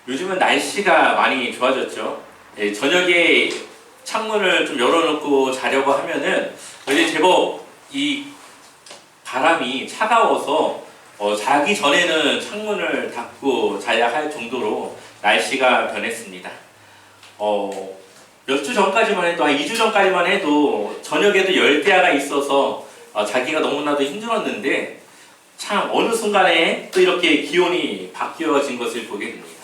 요즘은 날씨가 많이 좋아졌죠. 예, 저녁에 창문을 좀 열어놓고 자려고 하면은 이제 제법 이 바람이 차가워서 자기 전에는 창문을 닫고 자야 할 정도로 날씨가 변했습니다. 몇 주 전까지만 해도, 한 2주 전까지만 해도 저녁에도 열대야가 있어서 자기가 너무나도 힘들었는데 참 어느 순간에 또 이렇게 기온이 바뀌어진 것을 보게 됩니다.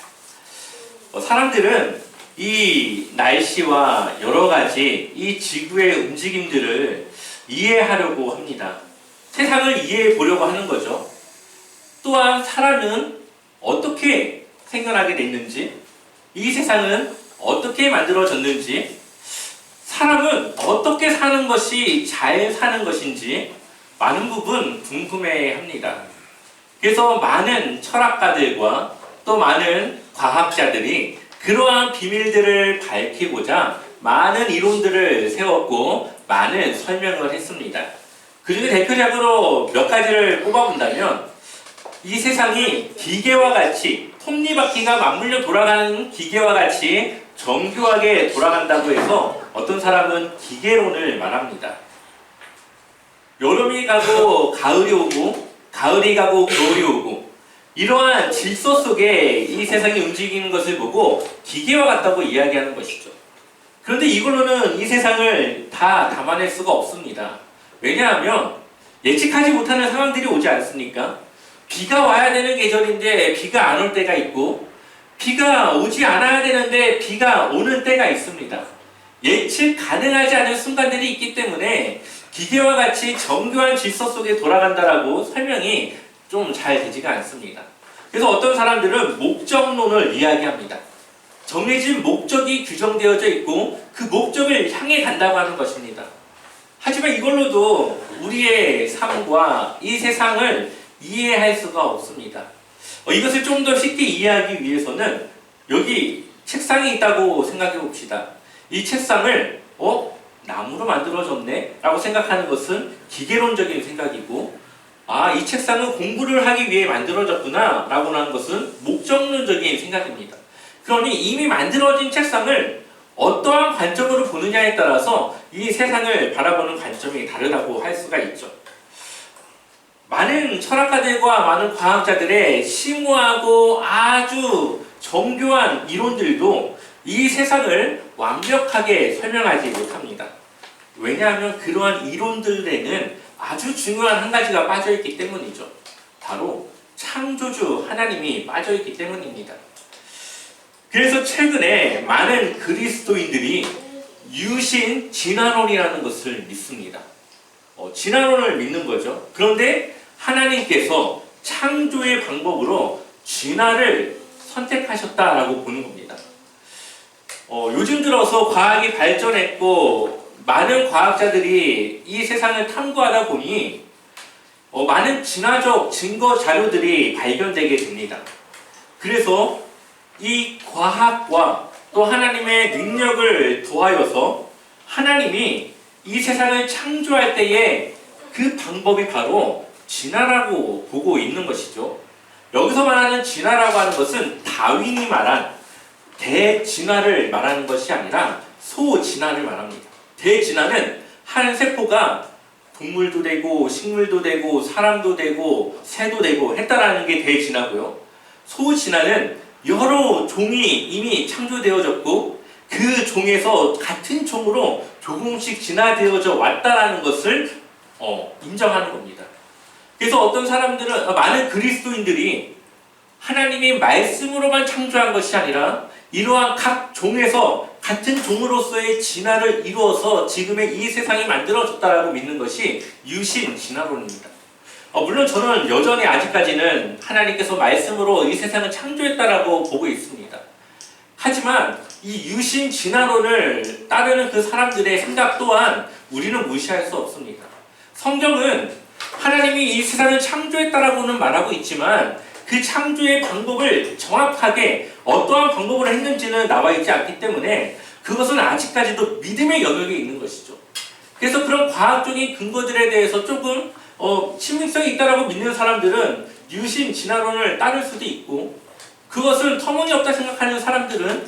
사람들은 이 날씨와 여러 가지 이 지구의 움직임들을 이해하려고 합니다. 세상을 이해해 보려고 하는 거죠. 또한 사람은 어떻게 생겨나게 됐는지, 이 세상은 어떻게 만들어졌는지, 사람은 어떻게 사는 것이 잘 사는 것인지 많은 부분 궁금해합니다. 그래서 많은 철학가들과 또 많은 과학자들이 그러한 비밀들을 밝히고자 많은 이론들을 세웠고 많은 설명을 했습니다. 그 중에 대표적으로 몇 가지를 꼽아본다면, 이 세상이 기계와 같이, 톱니바퀴가 맞물려 돌아가는 기계와 같이 정교하게 돌아간다고 해서 어떤 사람은 기계론을 말합니다. 여름이 가고 가을이 오고, 가을이 가고 겨울이 오고, 이러한 질서 속에 이 세상이 움직이는 것을 보고 기계와 같다고 이야기하는 것이죠. 그런데 이걸로는 이 세상을 다 담아낼 수가 없습니다. 왜냐하면 예측하지 못하는 상황들이 오지 않습니까? 비가 와야 되는 계절인데 비가 안 올 때가 있고, 비가 오지 않아야 되는데 비가 오는 때가 있습니다. 예측 가능하지 않은 순간들이 있기 때문에 기계와 같이 정교한 질서 속에 돌아간다라고 설명이 좀 잘 되지가 않습니다. 그래서 어떤 사람들은 목적론을 이야기합니다. 정해진 목적이 규정되어져 있고 그 목적을 향해 간다고 하는 것입니다. 하지만 이걸로도 우리의 삶과 이 세상을 이해할 수가 없습니다. 이것을 좀 더 쉽게 이해하기 위해서는 여기 책상이 있다고 생각해 봅시다. 이 책상을 나무로 만들어졌네 라고 생각하는 것은 기계론적인 생각이고, 이 책상은 공부를 하기 위해 만들어졌구나 라고 하는 것은 목적론적인 생각입니다. 그러니 이미 만들어진 책상을 어떠한 관점으로 보느냐에 따라서 이 세상을 바라보는 관점이 다르다고 할 수가 있죠. 많은 철학가들과 많은 과학자들의 심오하고 아주 정교한 이론들도 이 세상을 완벽하게 설명하지 못합니다. 왜냐하면 그러한 이론들에는 아주 중요한 한 가지가 빠져있기 때문이죠. 바로 창조주 하나님이 빠져있기 때문입니다. 그래서 최근에 많은 그리스도인들이 유신 진화론이라는 것을 믿습니다. 진화론을 믿는 거죠. 그런데 하나님께서 창조의 방법으로 진화를 선택하셨다라고 보는 겁니다. 요즘 들어서 과학이 발전했고 많은 과학자들이 이 세상을 탐구하다 보니 많은 진화적 증거 자료들이 발견되게 됩니다. 그래서 이 과학과 또 하나님의 능력을 더하여서 하나님이 이 세상을 창조할 때에 그 방법이 바로 진화라고 보고 있는 것이죠. 여기서 말하는 진화라고 하는 것은 다윈이 말한 대진화를 말하는 것이 아니라 소진화를 말합니다. 대진화는 한 세포가 동물도 되고 식물도 되고 사람도 되고 새도 되고 했다라는 게 대진화고요. 소진화는 여러 종이 이미 창조되어졌고 그 종에서 같은 종으로 조금씩 진화되어져 왔다라는 것을 인정하는 겁니다. 그래서 어떤 사람들은, 많은 그리스도인들이 하나님이 말씀으로만 창조한 것이 아니라 이러한 각 종에서 같은 종으로서의 진화를 이루어서 지금의 이 세상이 만들어졌다라고 믿는 것이 유신 진화론입니다. 물론 저는 여전히 아직까지는 하나님께서 말씀으로 이 세상을 창조했다라고 보고 있습니다. 하지만 이 유신 진화론을 따르는 그 사람들의 생각 또한 우리는 무시할 수 없습니다. 성경은 하나님이 이 세상을 창조했다라고는 말하고 있지만 그 창조의 방법을 정확하게 어떠한 방법으로 했는지는 나와 있지 않기 때문에 그것은 아직까지도 믿음의 영역에 있는 것이죠. 그래서 그런 과학적인 근거들에 대해서 조금 신빙성이 있다라고 믿는 사람들은 유신 진화론을 따를 수도 있고, 그것은 터무니없다 생각하는 사람들은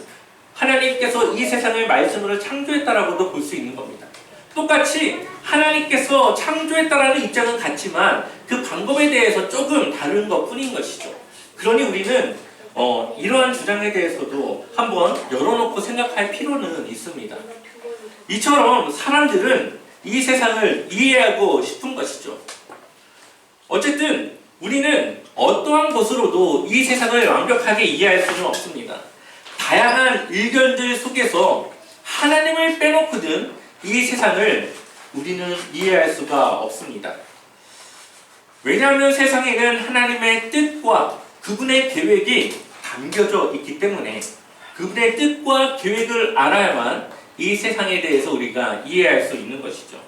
하나님께서 이 세상을 말씀으로 창조했다라고도 볼 수 있는 겁니다. 똑같이 하나님께서 창조했다라는 입장은 같지만 그 방법에 대해서 조금 다른 것 뿐인 것이죠. 그러니 우리는 이러한 주장에 대해서도 한번 열어놓고 생각할 필요는 있습니다. 이처럼 사람들은 이 세상을 이해하고 싶은 것이죠. 어쨌든 우리는 어떠한 것으로도 이 세상을 완벽하게 이해할 수는 없습니다. 다양한 의견들 속에서 하나님을 빼놓고는 이 세상을 우리는 이해할 수가 없습니다. 왜냐하면 세상에는 하나님의 뜻과 그분의 계획이 담겨져 있기 때문에 그분의 뜻과 계획을 알아야만 이 세상에 대해서 우리가 이해할 수 있는 것이죠.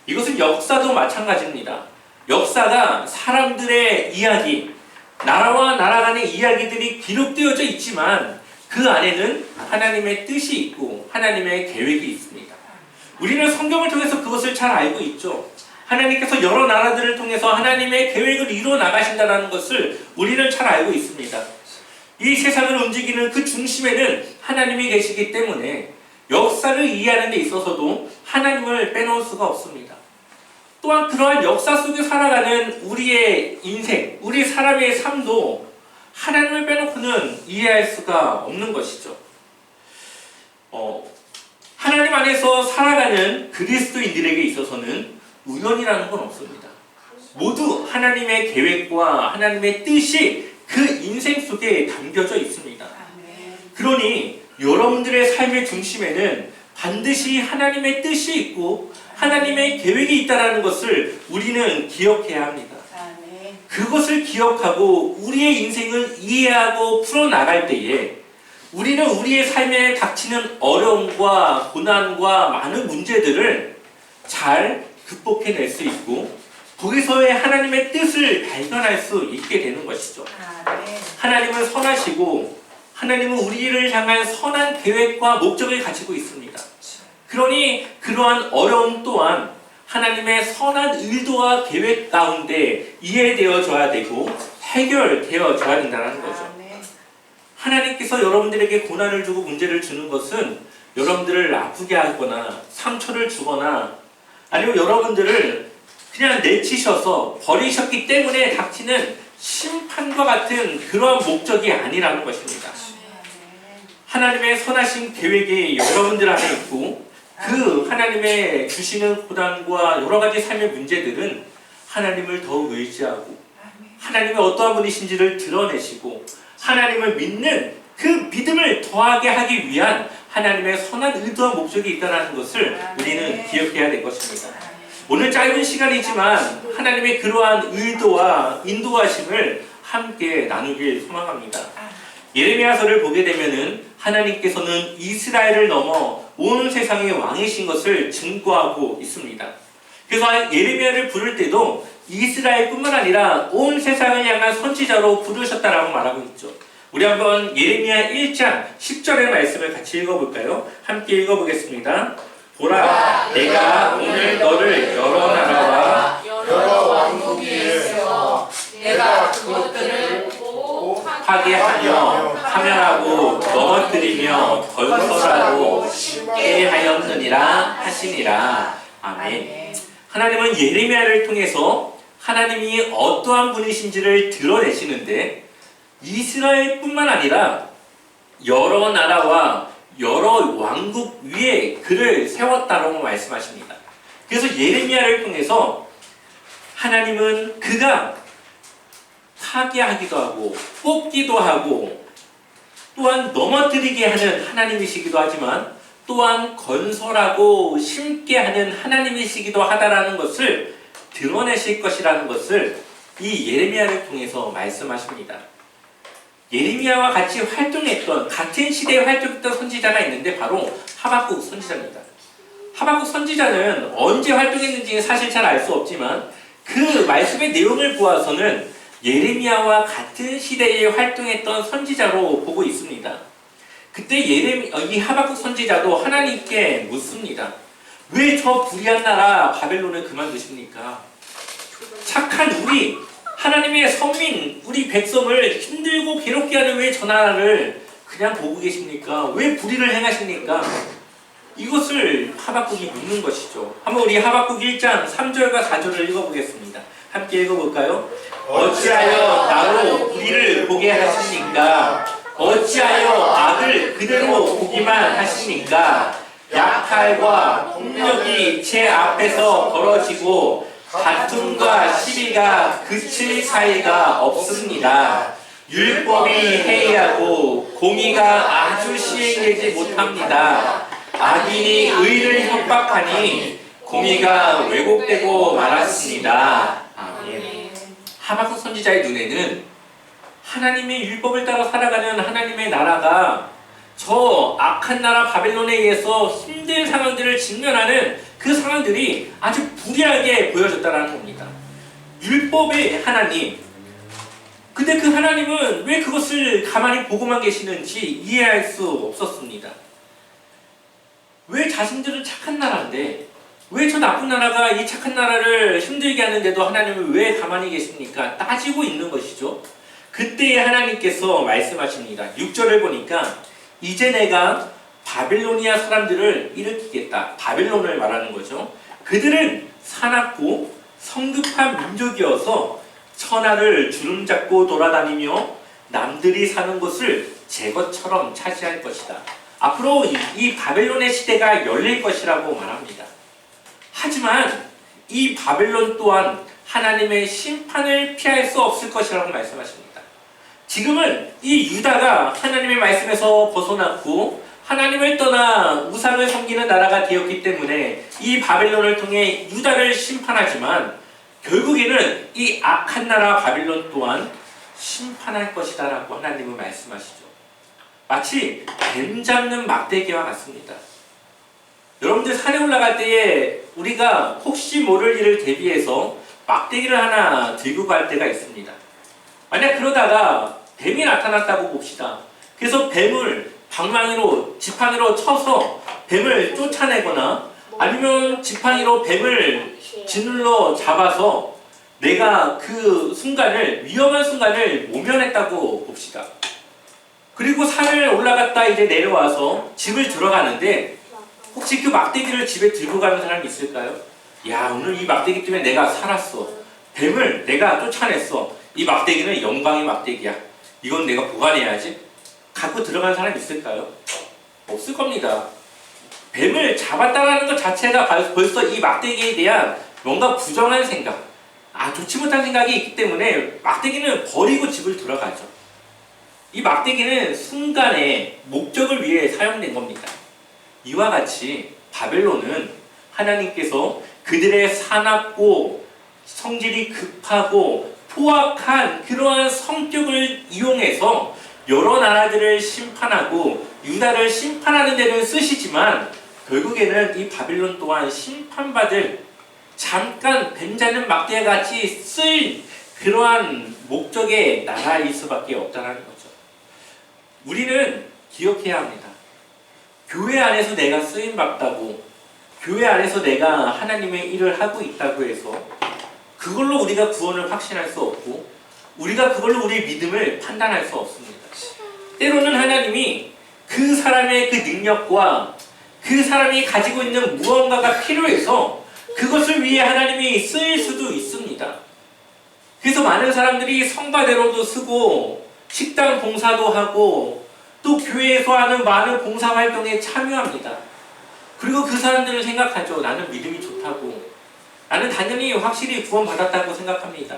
이것은 역사도 마찬가지입니다. 역사가 사람들의 이야기, 나라와 나라 간의 이야기들이 기록되어져 있지만 그 안에는 하나님의 뜻이 있고 하나님의 계획이 있습니다. 우리는 성경을 통해서 그것을 잘 알고 있죠. 하나님께서 여러 나라들을 통해서 하나님의 계획을 이루어 나가신다는 것을 우리는 잘 알고 있습니다. 이 세상을 움직이는 그 중심에는 하나님이 계시기 때문에 역사를 이해하는 데 있어서도 하나님을 빼놓을 수가 없습니다. 또한 그러한 역사 속에 살아가는 우리의 인생, 우리 사람의 삶도 하나님을 빼놓고는 이해할 수가 없는 것이죠. 하나님 안에서 살아가는 그리스도인들에게 있어서는 우연이라는 건 없습니다. 모두 하나님의 계획과 하나님의 뜻이 그 인생 속에 담겨져 있습니다. 그러니 여러분들의 삶의 중심에는 반드시 하나님의 뜻이 있고 하나님의 계획이 있다는 것을 우리는 기억해야 합니다. 그것을 기억하고 우리의 인생을 이해하고 풀어나갈 때에 우리는 우리의 삶에 닥치는 어려움과 고난과 많은 문제들을 잘 극복해낼 수 있고 거기서의 하나님의 뜻을 발견할 수 있게 되는 것이죠. 하나님은 선하시고 하나님은 우리를 향한 선한 계획과 목적을 가지고 있습니다. 그러니 그러한 어려움 또한 하나님의 선한 의도와 계획 가운데 이해되어져야 되고 해결되어져야 된다는 거죠. 하나님께서 여러분들에게 고난을 주고 문제를 주는 것은 여러분들을 아프게 하거나 상처를 주거나 아니면 여러분들을 그냥 내치셔서 버리셨기 때문에 닥치는 심판과 같은 그런 목적이 아니라는 것입니다. 하나님의 선하신 계획이 여러분들 안에 있고 그 하나님의 주시는 고난과 여러 가지 삶의 문제들은 하나님을 더욱 의지하고 하나님의 어떠한 분이신지를 드러내시고 하나님을 믿는 그 믿음을 더하게 하기 위한 하나님의 선한 의도와 목적이 있다는 것을 우리는 기억해야 될 것입니다. 오늘 짧은 시간이지만 하나님의 그러한 의도와 인도하심을 함께 나누길 소망합니다. 예레미야서를 보게 되면은 하나님께서는 이스라엘을 넘어 온 세상의 왕이신 것을 증거하고 있습니다. 그래서 예레미야를 부를 때도 이스라엘뿐만 아니라 온 세상을 향한 선지자로 부르셨다라고 말하고 있죠. 우리 한번 예레미야 1장 10절의 말씀을 같이 읽어볼까요? 함께 읽어보겠습니다. 보라, 내가 오늘 너를 여러 나라와 여러 왕국 위에 세워 내가 그것들을 파괴하며 파멸하고 넘어뜨리며 건설하고 심게 하였느니라 하시니라. 아멘. 하나님은 예레미야를 통해서 하나님이 어떠한 분이신지를 드러내시는데 이스라엘뿐만 아니라 여러 나라와 여러 왕국 위에 그를 세웠다고 말씀하십니다. 그래서 예레미야를 통해서 하나님은 그가 파괴하기도 하고 뽑기도 하고 또한 넘어뜨리게 하는 하나님이시기도 하지만 또한 건설하고 심게 하는 하나님이시기도 하다라는 것을 드러내실 것이라는 것을 이 예레미야를 통해서 말씀하십니다. 예레미야와 같이 활동했던 같은 시대에 활동했던 선지자가 있는데 바로 하박국 선지자입니다. 하박국 선지자는 언제 활동했는지 사실 잘 알 수 없지만 그 말씀의 내용을 보아서는 예레미야와 같은 시대에 활동했던 선지자로 보고 있습니다. 그때 이 하박국 선지자도 하나님께 묻습니다. 왜 저 불의한 나라 바벨론을 그만두십니까? 착한 우리 하나님의 선민, 우리 백성을 힘들고 괴롭게 하는 왜 저 나라를 그냥 보고 계십니까? 왜 불의를 행하십니까? 이것을 하박국이 묻는 것이죠. 한번 우리 하박국 1장 3절과 4절을 읽어보겠습니다. 함께 읽어볼까요? 어찌하여 나로 불의를 보게 하십니까? 어찌하여 악을 그대로 보기만 하십니까? 약탈과 폭력이 제 앞에서 벌어지고 다툼과 시비가 그칠 사이가 없습니다. 율법이 해이하고 공의가 아주 시행되지 못합니다. 악인이 의를 협박하니 공의가 왜곡되고 말았습니다. 아멘. 하박국 선지자의 눈에는 하나님의 율법을 따라 살아가는 하나님의 나라가 저 악한 나라 바벨론에 의해서 힘든 상황들을 직면하는 그 상황들이 아주 불리하게 보여졌다는 겁니다. 율법의 하나님, 근데 그 하나님은 왜 그것을 가만히 보고만 계시는지 이해할 수 없었습니다. 왜 자신들은 착한 나라인데 왜 저 나쁜 나라가 이 착한 나라를 힘들게 하는데도 하나님은 왜 가만히 계십니까? 따지고 있는 것이죠. 그때에 하나님께서 말씀하십니다. 6절을 보니까 이제 내가 바빌로니아 사람들을 일으키겠다. 바벨론을 말하는 거죠. 그들은 사납고 성급한 민족이어서 천하를 주름잡고 돌아다니며 남들이 사는 곳을 제 것처럼 차지할 것이다. 앞으로 이 바벨론의 시대가 열릴 것이라고 말합니다. 하지만 이 바벨론 또한 하나님의 심판을 피할 수 없을 것이라고 말씀하십니다. 지금은 이 유다가 하나님의 말씀에서 벗어났고 하나님을 떠나 우상을 섬기는 나라가 되었기 때문에 이 바벨론을 통해 유다를 심판하지만 결국에는 이 악한 나라 바빌론 또한 심판할 것이다 라고 하나님은 말씀하시죠. 마치 뱀 잡는 막대기와 같습니다. 여러분들 산에 올라갈 때에 우리가 혹시 모를 일을 대비해서 막대기를 하나 들고 갈 때가 있습니다. 만약 그러다가 뱀이 나타났다고 봅시다. 그래서 뱀을 방망이로 지팡이로 쳐서 뱀을 쫓아내거나 아니면 지팡이로 뱀을 짓눌러 잡아서 내가 그 순간을, 위험한 순간을 모면했다고 봅시다. 그리고 산을 올라갔다 이제 내려와서 집을 들어가는데 혹시 그 막대기를 집에 들고 가는 사람이 있을까요? 야, 오늘 이 막대기 때문에 내가 살았어. 뱀을 내가 쫓아냈어. 이 막대기는 영광의 막대기야. 이건 내가 보관해야지. 갖고 들어간 사람이 있을까요? 없을 겁니다. 뱀을 잡았다는 것 자체가 벌써 이 막대기에 대한 뭔가 부정한 생각, 좋지 못한 생각이 있기 때문에 막대기는 버리고 집을 들어가죠. 이 막대기는 순간의 목적을 위해 사용된 겁니다. 이와 같이 바벨론은 하나님께서 그들의 사납고 성질이 급하고 포악한 그러한 성격을 이용해서 여러 나라들을 심판하고 유다를 심판하는 데는 쓰시지만 결국에는 이 바빌론 또한 심판받을 잠깐 뱀 잡는 막대 같이 쓸 그러한 목적의 나라일 수밖에 없다는 거죠. 우리는 기억해야 합니다. 교회 안에서 내가 쓰임받다고, 교회 안에서 내가 하나님의 일을 하고 있다고 해서 그걸로 우리가 구원을 확신할 수 없고 우리가 그걸로 우리의 믿음을 판단할 수 없습니다. 때로는 하나님이 그 사람의 그 능력과 그 사람이 가지고 있는 무언가가 필요해서 그것을 위해 하나님이 쓰일 수도 있습니다. 그래서 많은 사람들이 성가대로도 쓰고 식당 봉사도 하고 또 교회에서 하는 많은 봉사활동에 참여합니다. 그리고 그 사람들은 생각하죠. 나는 믿음이 좋다고. 나는 당연히 확실히 구원받았다고 생각합니다.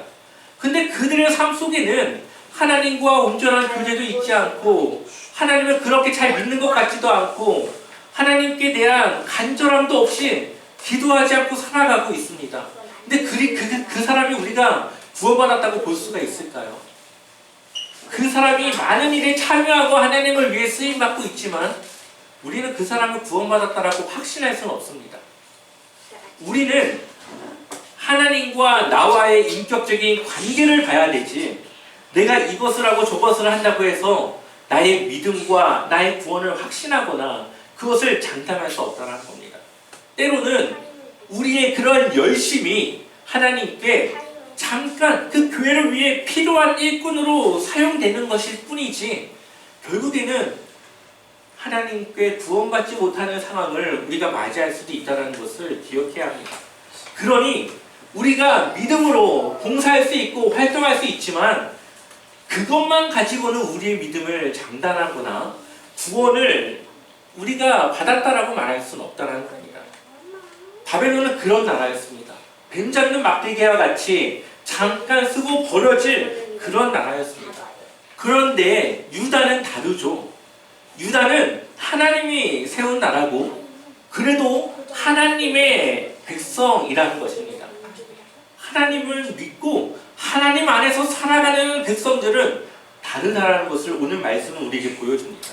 근데 그들의 삶 속에는 하나님과 온전한 교제도 있지 않고 하나님을 그렇게 잘 믿는 것 같지도 않고 하나님께 대한 간절함도 없이 기도하지 않고 살아가고 있습니다. 근데 그 사람이 우리가 구원받았다고 볼 수가 있을까요? 그 사람이 많은 일에 참여하고 하나님을 위해 쓰임받고 있지만 우리는 그 사람을 구원받았다라고 확신할 수는 없습니다. 우리는 하나님과 나와의 인격적인 관계를 봐야 되지 내가 이것을 하고 저것을 한다고 해서 나의 믿음과 나의 구원을 확신하거나 그것을 장담할 수 없다는 겁니다. 때로는 우리의 그런 열심이 하나님께 잠깐 그 교회를 위해 필요한 일꾼으로 사용되는 것일 뿐이지 결국에는 하나님께 구원받지 못하는 상황을 우리가 맞이할 수도 있다는 것을 기억해야 합니다. 그러니 우리가 믿음으로 봉사할 수 있고 활동할 수 있지만 그것만 가지고는 우리의 믿음을 장담하거나 구원을 우리가 받았다라고 말할 수는 없다는 겁니다. 바벨론은 그런 나라였습니다. 뱀 잡는 막대기와 같이 잠깐 쓰고 버려질 그런 나라였습니다. 그런데 유다는 다르죠. 유다는 하나님이 세운 나라고 그래도 하나님의 백성이라는 것입니다. 하나님을 믿고 하나님 안에서 살아가는 백성들은 다르다라는 것을 오늘 말씀은 우리에게 보여줍니다.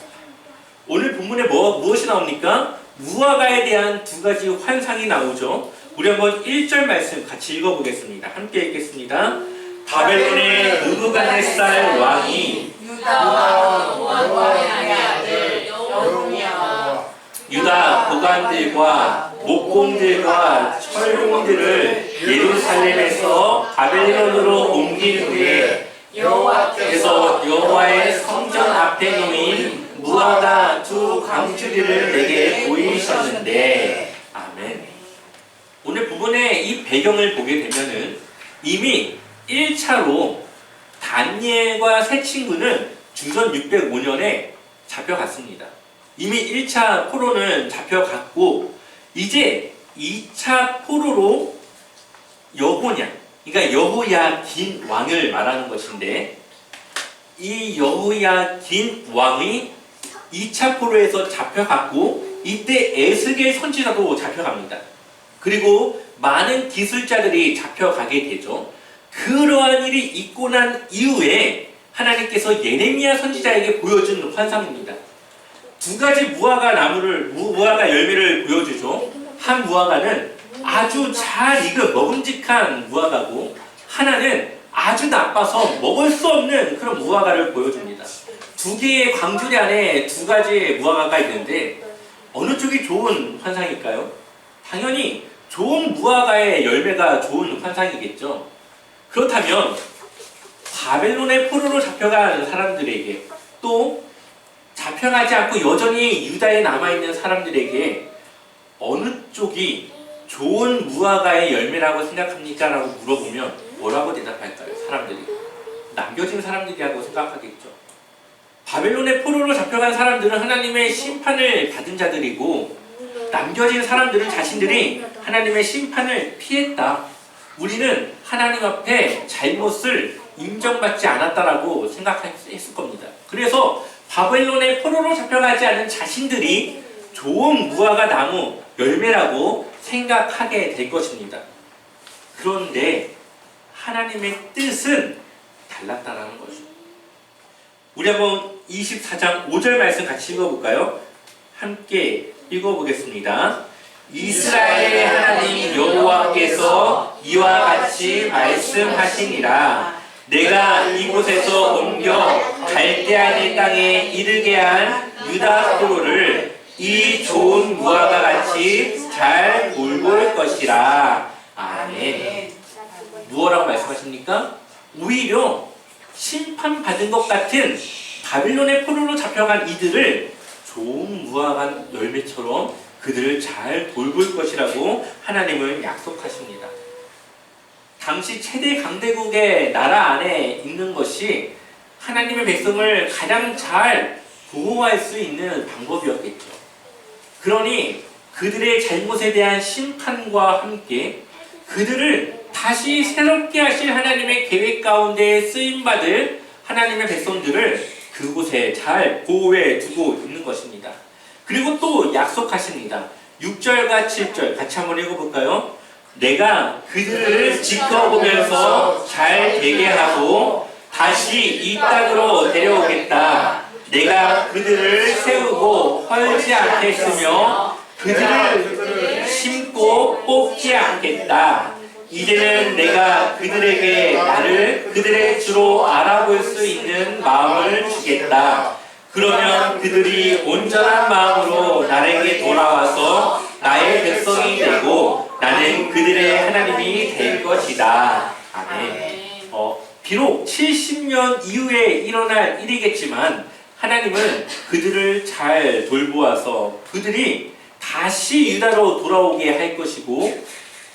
오늘 본문에 무엇이 나옵니까? 무화과에 대한 두 가지 환상이 나오죠. 우리 한번 1절 말씀 같이 읽어보겠습니다. 함께 읽겠습니다. 바벨론의 느부갓네살 왕이 유다 보관의 아들 여호야가 유다 보관들과 목공들과 철공들을 예루살렘에서 바벨론으로 옮긴 후에 여호와께서 여호와의 성전 앞에 놓인 무화과 두 광주리를 내게 보이셨는데 아멘. 오늘 부분의 이 배경을 보게 되면은 이미 1차로 다니엘과 세 친구는 주전 605년에 잡혀갔습니다. 이미 1차 포로는 잡혀갔고 이제 2차 포로로 그러니까 여호야긴 왕을 말하는 것인데 이 여호야긴 왕이 2차 포로에서 잡혀갔고 이때 에스겔 선지자도 잡혀갑니다. 그리고 많은 기술자들이 잡혀가게 되죠. 그러한 일이 있고 난 이후에 하나님께서 예레미야 선지자에게 보여준 환상입니다. 두 가지 무화과 열매를 보여주죠. 한 무화과는 아주 잘 익은 먹음직한 무화과고 하나는 아주 나빠서 먹을 수 없는 그런 무화과를 보여줍니다. 두 개의 광주리 안에 두 가지 무화과가 있는데 어느 쪽이 좋은 환상일까요? 당연히 좋은 무화과의 열매가 좋은 환상이겠죠. 그렇다면 바벨론의 포로로 잡혀간 사람들에게 또 잡혀가지 않고 여전히 유다에 남아있는 사람들에게 어느 쪽이 좋은 무화과의 열매라고 생각합니까? 라고 물어보면 뭐라고 대답할까요? 사람들이 남겨진 사람들이라고 생각하겠죠. 바벨론의 포로로 잡혀간 사람들은 하나님의 심판을 받은 자들이고 남겨진 사람들은 자신들이 하나님의 심판을 피했다. 우리는 하나님 앞에 잘못을 인정받지 않았다라고 생각했을 겁니다. 그래서 바벨론의 포로로 잡혀가지 않은 자신들이 좋은 무화과 나무 열매라고 생각하게 될 것입니다. 그런데 하나님의 뜻은 달랐다라는 거죠. 우리 한번 24장 5절 말씀 같이 읽어볼까요? 함께 읽어보겠습니다. 이스라엘의 하나님 여호와께서 이와 같이 말씀하시니라. 내가 이곳에서 옮겨 갈대아의 땅에 이르게 한 유다 포로를 이 좋은 무화과 같이 잘 돌볼 것이라. 아멘. 무엇라고 말씀하십니까? 오히려 심판받은 것 같은 바빌론의 포로로 잡혀간 이들을 좋은 무화과 열매처럼 그들을 잘 돌볼 것이라고 하나님은 약속하십니다. 당시 최대 강대국의 나라 안에 있는 것이 하나님의 백성을 가장 잘 보호할 수 있는 방법이었겠죠. 그러니 그들의 잘못에 대한 심판과 함께 그들을 다시 새롭게 하실 하나님의 계획 가운데 쓰임받을 하나님의 백성들을 그곳에 잘 보호해 두고 있는 것입니다. 그리고 또 약속하십니다. 6절과 7절 같이 한번 읽어볼까요? 내가 그들을 지켜보면서 잘 되게 하고 다시 이 땅으로 데려오겠다. 내가 그들을 세우고 헐지 않겠으며 그들을 심고 뽑지 않겠다. 이제는 내가 그들에게 나를 그들의 주로 알아볼 수 있는 마음을 주겠다. 그러면 그들이 온전한 마음으로 나에게 돌아와서 나의 백성이 되고 나는 그들의 하나님이 될 것이다. 아멘. 비록 70년 이후에 일어날 일이겠지만 하나님은 그들을 잘 돌보아서 그들이 다시 유다로 돌아오게 할 것이고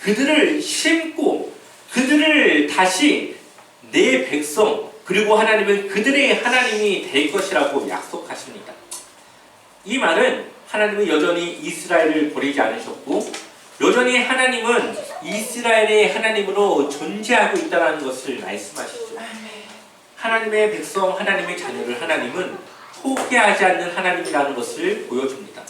그들을 심고 그들을 다시 내 백성 그리고 하나님은 그들의 하나님이 될 것이라고 약속하십니다. 이 말은 하나님은 여전히 이스라엘을 버리지 않으셨고 여전히 하나님은 이스라엘의 하나님으로 존재하고 있다는 것을 말씀하시죠. 하나님의 백성, 하나님의 자녀를 하나님은 포기하지 않는 하나님이라는 것을 보여줍니다.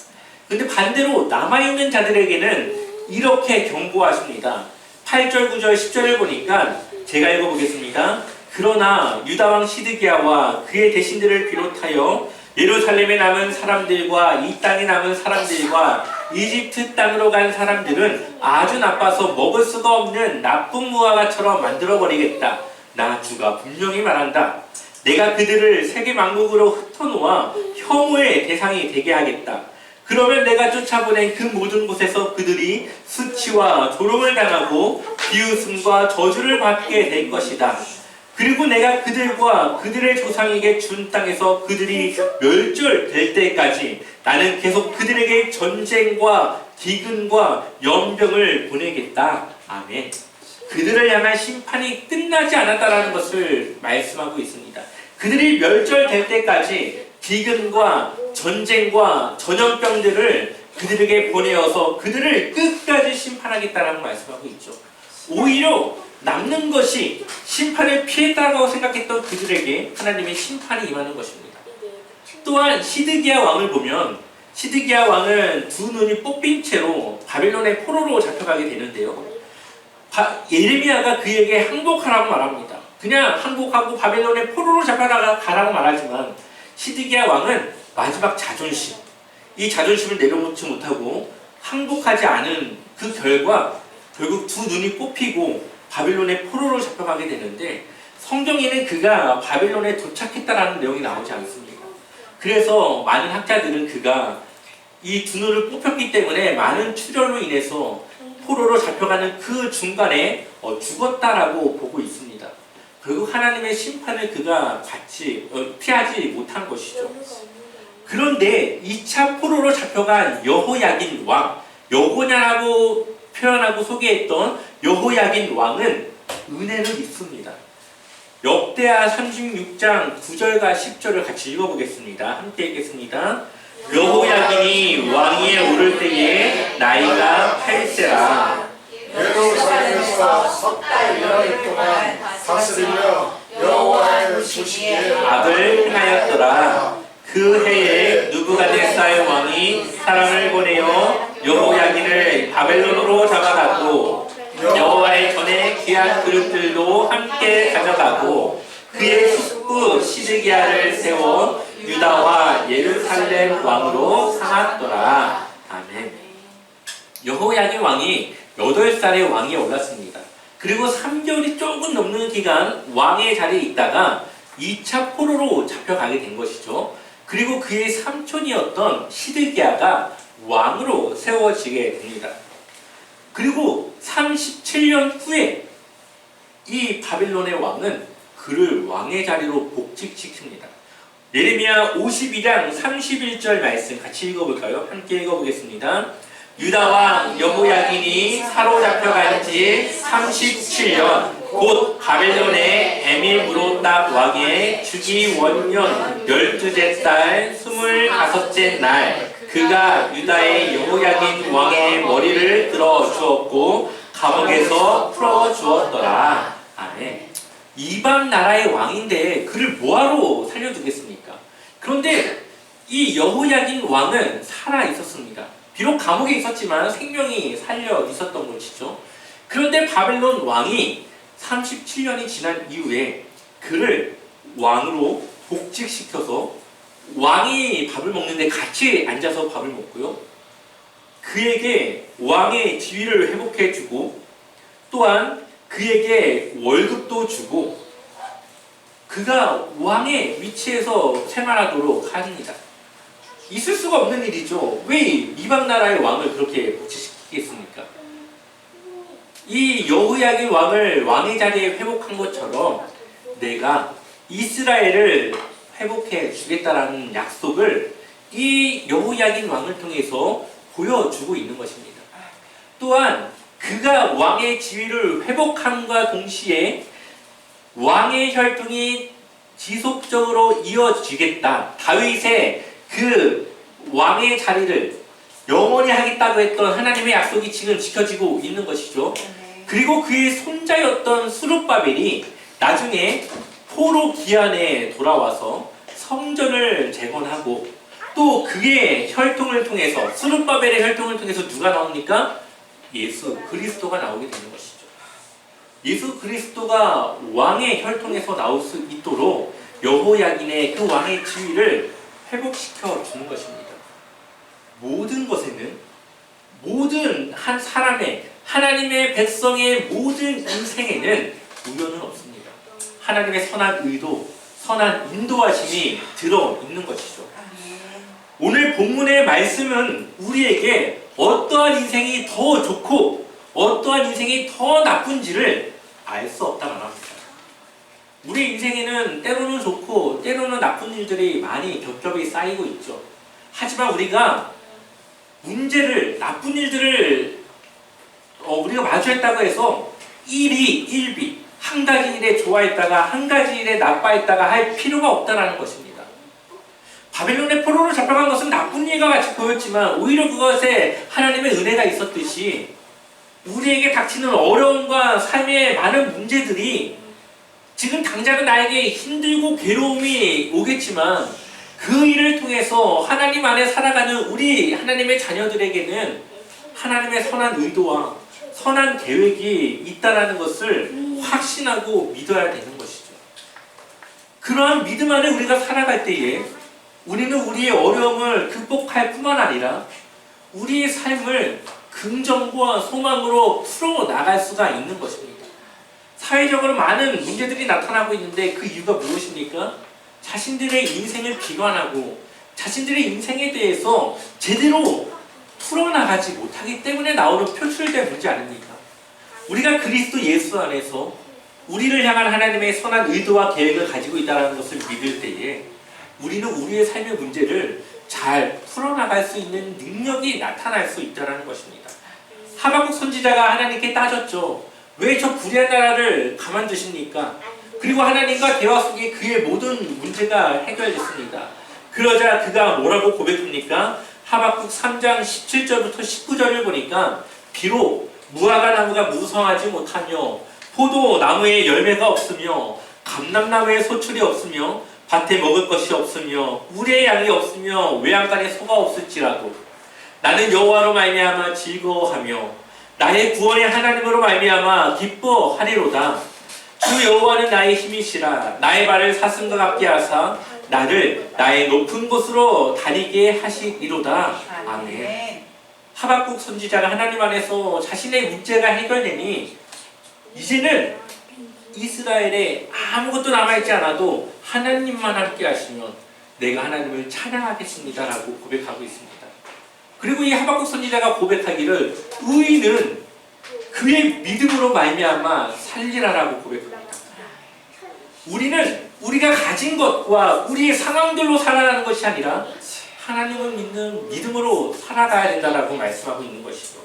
그런데 반대로 남아있는 자들에게는 이렇게 경고하십니다. 8절, 9절, 10절을 보니까 제가 읽어보겠습니다. 그러나 유다왕 시드기야와 그의 대신들을 비롯하여 예루살렘에 남은 사람들과 이 땅에 남은 사람들과 이집트 땅으로 간 사람들은 아주 나빠서 먹을 수가 없는 나쁜 무화과처럼 만들어버리겠다. 나 주가 분명히 말한다. 내가 그들을 세계 만국으로 흩어놓아 혐오의 대상이 되게 하겠다. 그러면 내가 쫓아보낸 그 모든 곳에서 그들이 수치와 조롱을 당하고 비웃음과 저주를 받게 될 것이다. 그리고 내가 그들과 그들의 조상에게 준 땅에서 그들이 멸절될 때까지 나는 계속 그들에게 전쟁과 기근과 연병을 보내겠다. 아멘. 그들을 향한 심판이 끝나지 않았다는 것을 말씀하고 있습니다. 그들이 멸절될 때까지 기근과 전쟁과 전염병들을 그들에게 보내어서 그들을 끝까지 심판하겠다라고 말씀하고 있죠. 오히려 남는 것이 심판을 피했다고 생각했던 그들에게 하나님의 심판이 임하는 것입니다. 또한 시드기야 왕을 보면 시드기야 왕은 두 눈이 뽑힌 채로 바빌론의 포로로 잡혀가게 되는데요. 예레미야가 그에게 항복하라고 말합니다. 그냥 항복하고 바빌론의 포로로 잡혀가라고 말하지만 시드기야 왕은 마지막 자존심, 이 자존심을 내려놓지 못하고 항복하지 않은 그 결과 결국 두 눈이 뽑히고 바빌론의 포로로 잡혀가게 되는데 성경에는 그가 바빌론에 도착했다라는 내용이 나오지 않습니다. 그래서 많은 학자들은 그가 이 두 눈을 뽑혔기 때문에 많은 출혈로 인해서 포로로 잡혀가는 그 중간에 죽었다라고 보고 있습니다. 결국 하나님의 심판을 그가 피하지 못한 것이죠. 그런데 2차 포로로 잡혀간 여호야긴 왕, 여호냐라고 표현하고 소개했던 여호야긴 왕은 은혜를 입습니다. 역대하 36장 9절과 10절을 같이 읽어보겠습니다. 함께 읽겠습니다. 여호야긴이 왕위에 오를 때에 나이가 8세라. 예루살렘에서 석 달 열흘 동안 다스리며 여호와의 보시기에 악을 행하였더라. 그 해에 느부갓네살 왕이 사람을 보내어 여호야긴을 바벨론으로 잡아가고 여호와의 전에 귀한 그릇들도 함께 가져가고 그의 숙부 시드기야를 세워 유다와 예루살렘 왕으로 삼았더라. 아멘. 여호야긴 왕이 8살의 왕위에 올랐습니다. 그리고 3개월이 조금 넘는 기간 왕의 자리에 있다가 2차 포로로 잡혀가게 된 것이죠. 그리고 그의 삼촌이었던 시드기야가 왕으로 세워지게 됩니다. 그리고 37년 후에 이 바빌론의 왕은 그를 왕의 자리로 복직시킵니다. 예레미야 52장 31절 말씀 같이 읽어볼까요? 함께 읽어보겠습니다. 유다 왕 여호야긴이 사로잡혀간 지 37년 곧 바벨론의 에밀므로닥 왕의 주기 원년 12째 달 25째 날 그가 유다의 여호야긴 왕의 머리를 들어 주었고 감옥에서 풀어 주었더라. 아멘. 이방 나라의 왕인데 그를 뭐하러 살려두겠습니까? 그런데 이 여호야긴 왕은 살아 있었습니다. 비록 감옥에 있었지만 생명이 살려 있었던 것이죠. 그런데 바벨론 왕이 37년이 지난 이후에 그를 왕으로 복직시켜서 왕이 밥을 먹는데 같이 앉아서 밥을 먹고요. 그에게 왕의 지위를 회복해주고 또한 그에게 월급도 주고 그가 왕의 위치에서 생활하도록 합니다. 있을 수가 없는 일이죠. 왜 이방 나라의 왕을 그렇게 복직시키겠습니까? 이 여호야긴 왕을 왕의 자리에 회복한 것처럼 내가 이스라엘을 회복해 주겠다라는 약속을 이 여호야긴 왕을 통해서 보여주고 있는 것입니다. 또한 그가 왕의 지위를 회복함과 동시에 왕의 혈통이 지속적으로 이어지겠다. 다윗의 그 왕의 자리를 영원히 하겠다고 했던 하나님의 약속이 지금 지켜지고 있는 것이죠. 그리고 그의 손자였던 스룹바벨이 나중에 포로 기한에 돌아와서 성전을 재건하고 또 그의 혈통을 통해서 스룹바벨의 혈통을 통해서 누가 나옵니까? 예수 그리스도가 나오게 되는 것이죠. 예수 그리스도가 왕의 혈통에서 나올 수 있도록 여호야긴의 그 왕의 지위를 회복시켜 주는 것입니다. 모든 것에는 모든 한 사람의 하나님의 백성의 모든 인생에는 우연은 없습니다. 하나님의 선한 의도, 선한 인도하심이 들어있는 것이죠. 오늘 본문의 말씀은 우리에게 어떠한 인생이 더 좋고 어떠한 인생이 더 나쁜지를 알 수 없다 말합니다. 우리 인생에는 때로는 좋고 때로는 나쁜 일들이 많이 겹겹이 쌓이고 있죠. 하지만 우리가 문제를, 나쁜 일들을 우리가 마주했다고 해서 일비 한 가지 일에 좋아했다가 한 가지 일에 나빠했다가 할 필요가 없다는 것입니다. 바벨론의 포로로 잡혀간 것은 나쁜 일과 같이 보였지만 오히려 그것에 하나님의 은혜가 있었듯이 우리에게 닥치는 어려움과 삶의 많은 문제들이 지금 당장은 나에게 힘들고 괴로움이 오겠지만 그 일을 통해서 하나님 안에 살아가는 우리 하나님의 자녀들에게는 하나님의 선한 의도와 선한 계획이 있다는 것을 확신하고 믿어야 되는 것이죠. 그러한 믿음 안에 우리가 살아갈 때에 우리는 우리의 어려움을 극복할 뿐만 아니라 우리의 삶을 긍정과 소망으로 풀어나갈 수가 있는 것입니다. 사회적으로 많은 문제들이 나타나고 있는데 그 이유가 무엇입니까? 자신들의 인생을 비관하고 자신들의 인생에 대해서 제대로 풀어나가지 못하기 때문에 나오는 표출된 문제 아닙니까? 우리가 그리스도 예수 안에서 우리를 향한 하나님의 선한 의도와 계획을 가지고 있다는 것을 믿을 때에 우리는 우리의 삶의 문제를 잘 풀어나갈 수 있는 능력이 나타날 수 있다는 것입니다. 하박국 선지자가 하나님께 따졌죠. 왜 저 불의한 나라를 가만두십니까? 그리고 하나님과 대화 속에 그의 모든 문제가 해결됐습니다. 그러자 그가 뭐라고 고백합니까? 하박국 3장 17절부터 19절을 보니까 비록 무화과 나무가 무성하지 못하며 포도나무에 열매가 없으며 감람나무에 소출이 없으며 밭에 먹을 것이 없으며 우리의 양이 없으며 외양간에 소가 없을지라도 나는 여호와로 말미암아 즐거워하며 나의 구원의 하나님으로 말미암아 기뻐하리로다. 주 여호와는 나의 힘이시라. 나의 발을 사슴과 같게 하사 나를 나의 높은 곳으로 다니게 하시리로다. 아멘. 하박국 선지자가 하나님 안에서 자신의 문제가 해결되니 이제는 이스라엘에 아무것도 남아있지 않아도 하나님만 함께 하시면 내가 하나님을 찬양하겠습니다 라고 고백하고 있습니다. 그리고 이 하박국 선지자가 고백하기를 의인은 그의 믿음으로 말미암아 살리라라고 고백합니다. 우리는 우리가 가진 것과 우리의 상황들로 살아가는 것이 아니라 하나님을 믿는 믿음으로 살아가야 된다라고 말씀하고 있는 것이죠.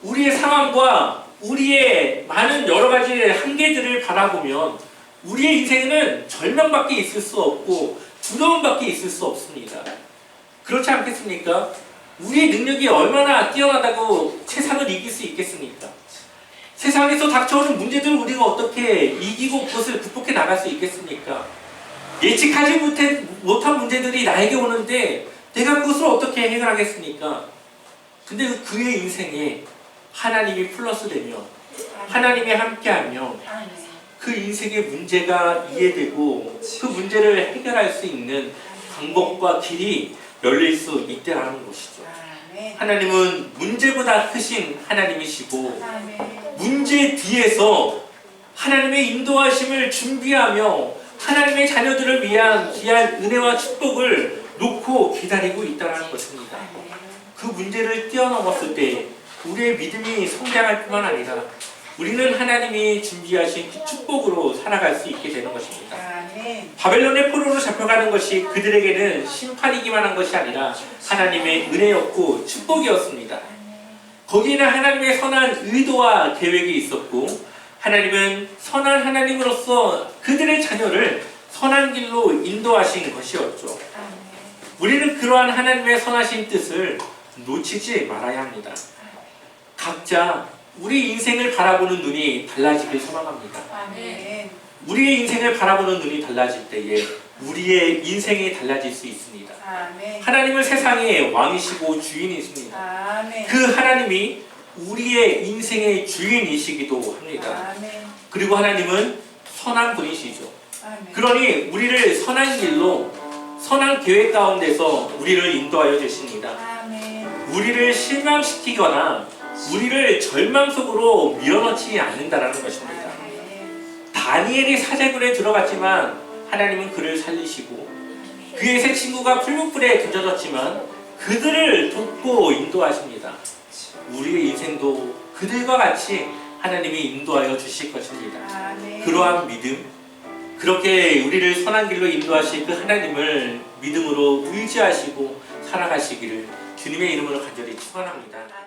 우리의 상황과 우리의 많은 여러 가지 한계들을 바라보면 우리의 인생에는 절망밖에 있을 수 없고 두려움밖에 있을 수 없습니다. 그렇지 않겠습니까? 우리의 능력이 얼마나 뛰어나다고 세상을 이길 수 있겠습니까? 세상에서 닥쳐오는 문제들을 우리가 어떻게 이기고 그것을 극복해 나갈 수 있겠습니까? 예측하지 못한 문제들이 나에게 오는데 내가 그것을 어떻게 해결하겠습니까? 근데 그의 인생에 하나님이 플러스 되면 하나님이 함께하면 그 인생의 문제가 이해되고 그 문제를 해결할 수 있는 방법과 길이 열릴 수 있다는 것이죠. 하나님은 문제보다 크신 하나님이시고 문제 뒤에서 하나님의 인도하심을 준비하며 하나님의 자녀들을 위한 귀한 은혜와 축복을 놓고 기다리고 있다는 것입니다. 그 문제를 뛰어넘었을 때 우리의 믿음이 성장할 뿐만 아니라 우리는 하나님이 준비하신 그 축복으로 살아갈 수 있게 되는 것입니다. 아멘. 바벨론의 포로로 잡혀가는 것이 그들에게는 심판이기만 한 것이 아니라 하나님의 은혜였고 축복이었습니다. 거기에는 하나님의 선한 의도와 계획이 있었고 하나님은 선한 하나님으로서 그들의 자녀를 선한 길로 인도하신 것이었죠. 아멘. 우리는 그러한 하나님의 선하신 뜻을 놓치지 말아야 합니다. 각자 우리 인생을 바라보는 눈이 달라지길 소망합니다. 아멘. 우리의 인생을 바라보는 눈이 달라질 때에 우리의 인생이 달라질 수 있습니다. 아멘. 하나님은 세상의 왕이시고 주인이십니다. 아멘. 그 하나님이 우리의 인생의 주인이시기도 합니다. 아멘. 그리고 하나님은 선한 분이시죠. 아멘. 그러니 우리를 선한 길로 선한 계획 가운데서 우리를 인도하여 주십니다. 아멘. 우리를 실망시키거나 우리를 절망 속으로 밀어넣지 않는다라는 것입니다. 아멘. 다니엘이 사제군에 들어갔지만 하나님은 그를 살리시고 그의 세 친구가 풀무불에 던져졌지만 그들을 돕고 인도하십니다. 우리의 인생도 그들과 같이 하나님이 인도하여 주실 것입니다. 아멘. 그러한 믿음, 그렇게 우리를 선한 길로 인도하실 그 하나님을 믿음으로 의지하시고 살아가시기를 주님의 이름으로 간절히 축원합니다.